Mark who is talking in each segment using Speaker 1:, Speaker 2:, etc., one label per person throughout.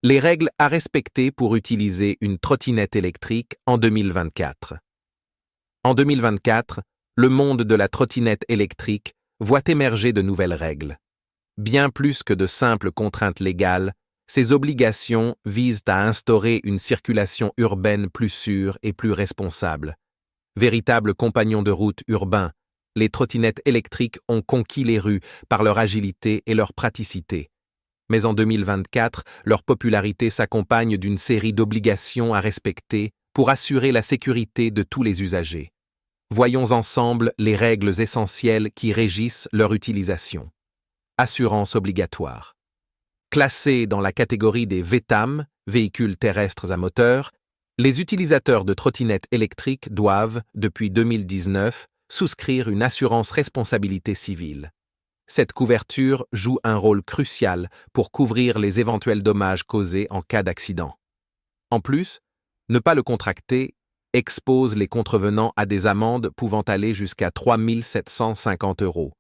Speaker 1: Les règles à respecter pour utiliser une trottinette électrique en 2024. En 2024, le monde de la trottinette électrique voit émerger de nouvelles règles. Bien plus que de simples contraintes légales, ces obligations visent à instaurer une circulation urbaine plus sûre et plus responsable. Véritables compagnons de route urbains, les trottinettes électriques ont conquis les rues par leur agilité et leur praticité. Mais en 2024, leur popularité s'accompagne d'une série d'obligations à respecter pour assurer la sécurité de tous les usagers. Voyons ensemble les règles essentielles qui régissent leur utilisation. Assurance obligatoire. Classés dans la catégorie des VTAM, véhicules terrestres à moteur, les utilisateurs de trottinettes électriques doivent, depuis 2019, souscrire une assurance responsabilité civile. Cette couverture joue un rôle crucial pour couvrir les éventuels dommages causés en cas d'accident. En plus, ne pas le contracter expose les contrevenants à des amendes pouvant aller jusqu'à 3 750 €.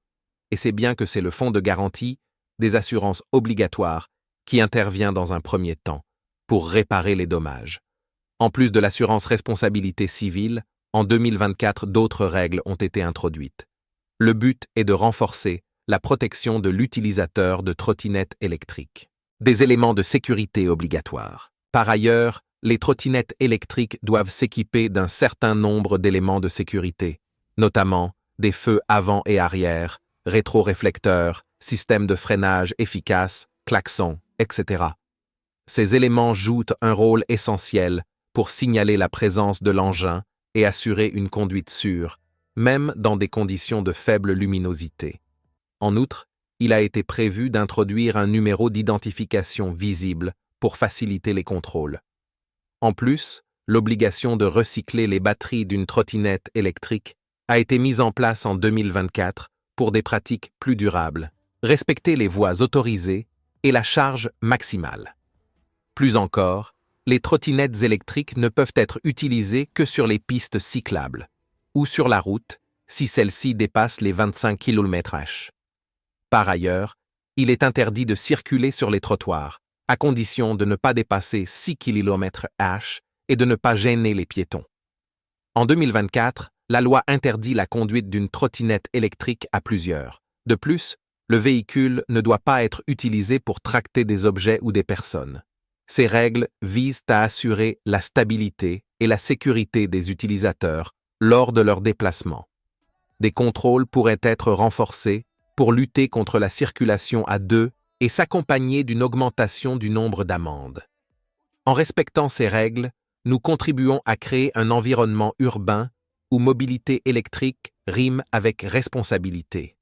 Speaker 1: Et c'est bien que c'est le fonds de garantie des assurances obligatoires qui intervient dans un premier temps pour réparer les dommages. En plus de l'assurance responsabilité civile, en 2024, d'autres règles ont été introduites. Le but est de renforcer la protection de l'utilisateur de trottinettes électriques. Des éléments de sécurité obligatoires. Par ailleurs, les trottinettes électriques doivent s'équiper d'un certain nombre d'éléments de sécurité, notamment des feux avant et arrière, rétroréflecteurs, systèmes de freinage efficaces, klaxons, etc. Ces éléments jouent un rôle essentiel pour signaler la présence de l'engin et assurer une conduite sûre, même dans des conditions de faible luminosité. En outre, il a été prévu d'introduire un numéro d'identification visible pour faciliter les contrôles. En plus, l'obligation de recycler les batteries d'une trottinette électrique a été mise en place en 2024 pour des pratiques plus durables, respecter les voies autorisées et la charge maximale. Plus encore, les trottinettes électriques ne peuvent être utilisées que sur les pistes cyclables ou sur la route si celle-ci dépasse les 25 km/h. Par ailleurs, il est interdit de circuler sur les trottoirs, à condition de ne pas dépasser 6 km/h et de ne pas gêner les piétons. En 2024, la loi interdit la conduite d'une trottinette électrique à plusieurs. De plus, le véhicule ne doit pas être utilisé pour tracter des objets ou des personnes. Ces règles visent à assurer la stabilité et la sécurité des utilisateurs lors de leur déplacement. Des contrôles pourraient être renforcés pour lutter contre la circulation à deux et s'accompagner d'une augmentation du nombre d'amendes. En respectant ces règles, nous contribuons à créer un environnement urbain où mobilité électrique rime avec responsabilité.